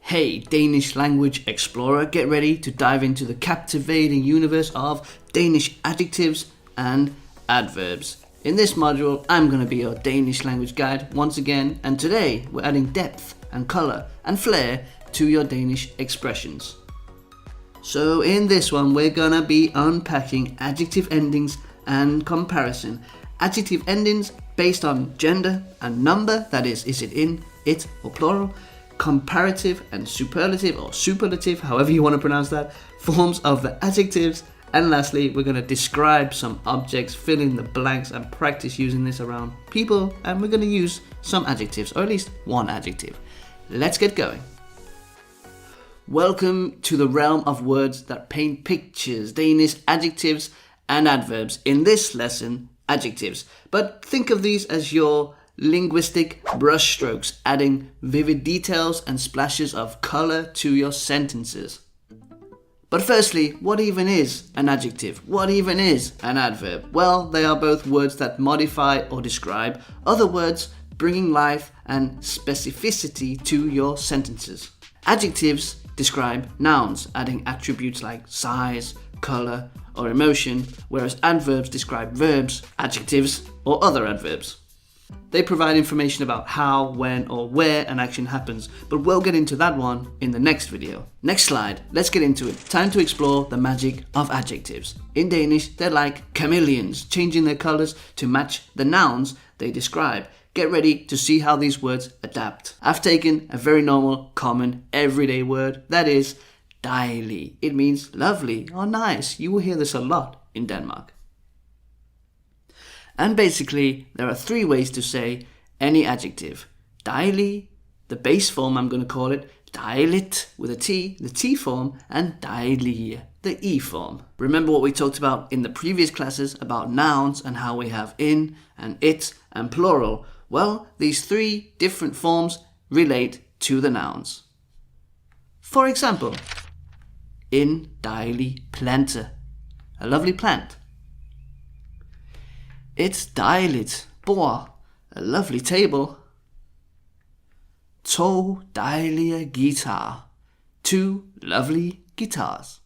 Hey, Danish language explorer, get ready to dive into the captivating universe of Danish adjectives and adverbs. In this module, I'm going to be your Danish language guide once again, and today we're adding depth and color and flair to your Danish expressions. So in this one, we're going to be unpacking adjective endings and comparison. Adjective endings based on gender and number, that is it in, it, or plural. Comparative and superlative, or superlative, however you want to pronounce that, forms of the adjectives. And lastly, we're going to describe some objects, fill in the blanks, and practice using this around people. And we're going to use some adjectives, or at least one adjective. Let's get going. Welcome to the realm of words that paint pictures, Danish adjectives and adverbs. In this lesson, adjectives. But think of these as your linguistic brushstrokes, adding vivid details and splashes of color to your sentences. But firstly, what even is an adjective? What even is an adverb? Well, they are both words that modify or describe other words, bringing life and specificity to your sentences. Adjectives describe nouns, adding attributes like size, color, or emotion, whereas adverbs describe verbs, adjectives, or other adverbs. They provide information about how, when, or where an action happens, but we'll get into that one in the next video. Next slide, let's get into it. Time to explore the magic of adjectives. In Danish, they're like chameleons, changing their colors to match the nouns they describe. Get ready to see how these words adapt. I've taken a very normal, common, everyday word, that is dejlig. It means lovely or nice. You will hear this a lot in Denmark. And basically, there are three ways to say any adjective. Dejlig, the base form I'm going to call it, dejligt with a T, the T form, and dejlige, the E form. Remember what we talked about in the previous classes about nouns and how we have in and it and plural? Well, these three different forms relate to the nouns. For example, en dejlig plante, a lovely plant. Et dejligt bord, a lovely table. To dejlige guitar, two lovely guitars.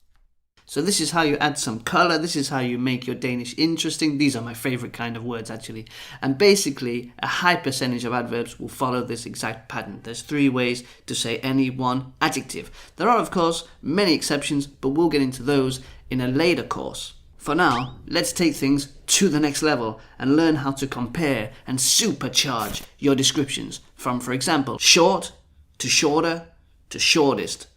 So this is how you add some color, this is how you make your Danish interesting. These are my favorite kind of words actually. And basically, a high percentage of adverbs will follow this exact pattern. There's three ways to say any one adjective. There are of course many exceptions, but we'll get into those in a later course. For now, let's take things to the next level and learn how to compare and supercharge your descriptions from, for example, short to shorter to shortest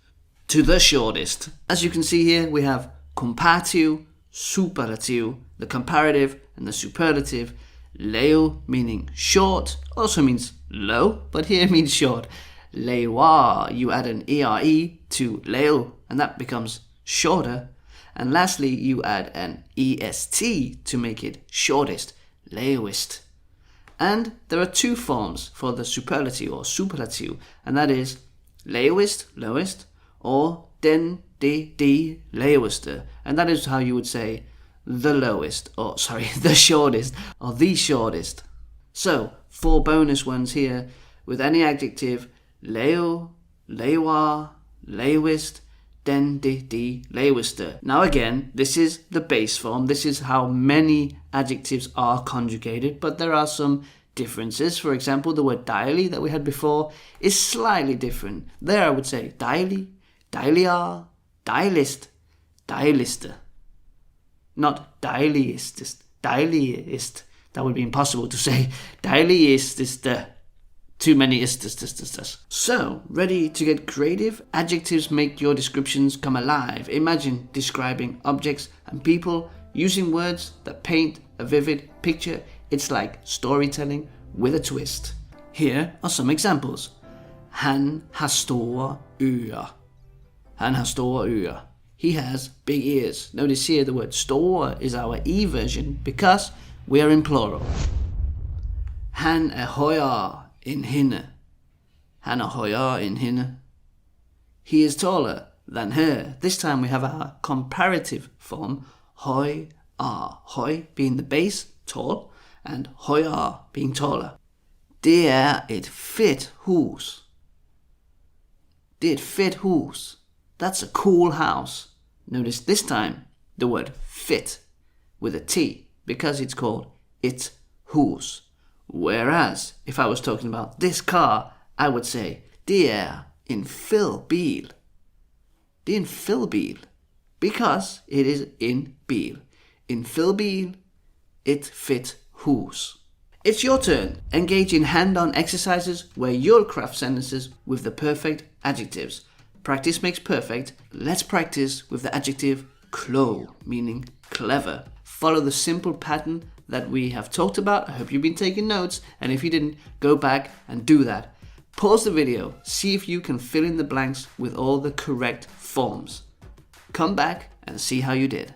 to the shortest. As you can see here, we have comparative, superlative, the comparative and the superlative. Lav meaning short, also means low, but here means short. Lavere, you add an ere to lav and that becomes shorter. And lastly, you add an est to make it shortest, lavest. And there are two forms for the superlative or superlative, and that is lavest, lowest, or de laveste. And that is how you would say the lowest, or sorry, the shortest, or the shortest. So, 4 bonus ones here with any adjective: lav, lavere, lavest, den, de, laveste. Now again, this is the base form. This is how many adjectives are conjugated, but there are some differences. For example, the word dejlig that we had before is slightly different. There I would say dejlig, dejligere, dejligst, dejligste. Not dejligst, dejligst. That would be impossible to say. Dejligste. Too many istes. So, ready to get creative? Adjectives make your descriptions come alive. Imagine describing objects and people using words that paint a vivid picture. It's like storytelling with a twist. Here are some examples. Han har store ører. Han har store ører. He has big ears. Notice here the word store is our E version because we are in plural. Han er højere end hende. Han er højere end hende. He is taller than her. This time we have our comparative form, høj er. Høj being the base, tall, and højere being taller. Det er et fedt hus. Det er et fedt hus. That's a cool house. Notice this time the word fit with a T because it's called et hus. Whereas if I was talking about this car, I would say det er en fed bil. Det er en fed bil because it is en bil. En fed bil, et fedt hus. It's your turn. Engage in hand-on exercises where you'll craft sentences with the perfect adjectives. Practice makes perfect. Let's practice with the adjective klog, meaning clever. Follow the simple pattern that we have talked about. I hope you've been taking notes, and if you didn't, go back and do that. Pause the video, see if you can fill in the blanks with all the correct forms. Come back and see how you did.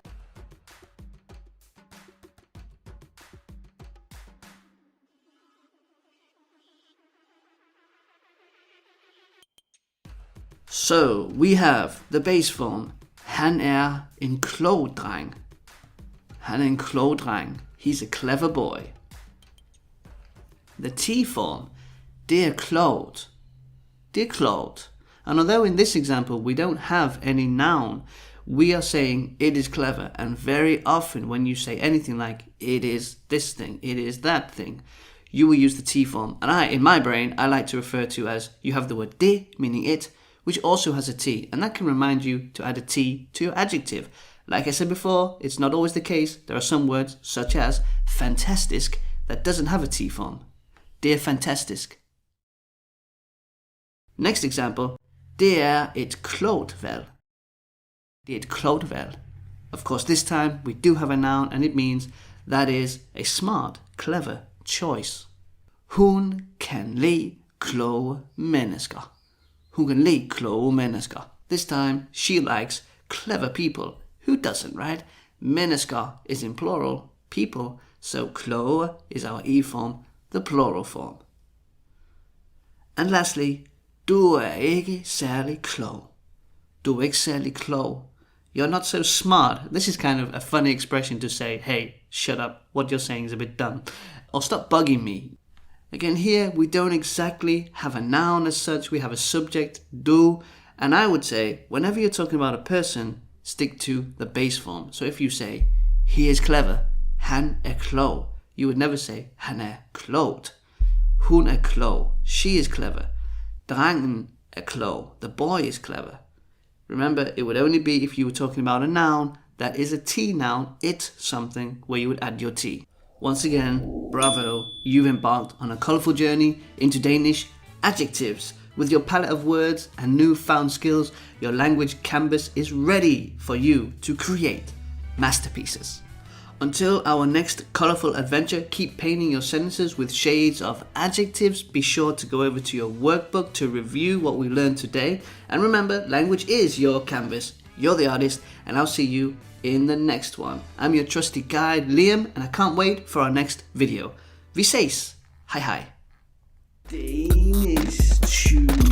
So we have the base form. Han er en klog dreng. Han er en klog dreng. He's a clever boy. The T form. Det er klogt. Det er klogt. And although in this example we don't have any noun, we are saying it is clever. And very often when you say anything like it is this thing, it is that thing, you will use the T form. And in my brain, I like to refer to as you have the word det, meaning it, which also has a T, and that can remind you to add a T to your adjective. Like I said before, it's not always the case. There are some words, such as fantastisk, that doesn't have a T form. Det er fantastisk. Next example, det er et klogt valg. Det er et klogt valg. Of course, this time we do have a noun, and it means that is a smart, clever choice. Hun kan lide kloge mennesker. Hun kan lide kloge mennesker. This time, she likes clever people. Who doesn't, right? Mennesker is in plural, people, so kloge is our E form, the plural form. And lastly, du er ikke særlig klog. Du er ikke særlig klog. You're not so smart. This is kind of a funny expression to say, hey, shut up, what you're saying is a bit dumb. Or stop bugging me. Again, here we don't exactly have a noun as such, we have a subject, du, and I would say, whenever you're talking about a person, stick to the base form. So if you say, he is clever, han er klog, you would never say, han er klogt. Hun er klog, she is clever. Drengen er klog, the boy is clever. Remember, it would only be if you were talking about a noun that is a T noun, it something, where you would add your T. Once again, bravo, you've embarked on a colourful journey into Danish adjectives. With your palette of words and newfound skills, your language canvas is ready for you to create masterpieces. Until our next colourful adventure, keep painting your sentences with shades of adjectives. Be sure to go over to your workbook to review what we learned today. And remember, language is your canvas. You're the artist, and I'll see you in the next one. I'm your trusty guide, Liam, and I can't wait for our next video. Vi ses. Hej hej. DanishTube.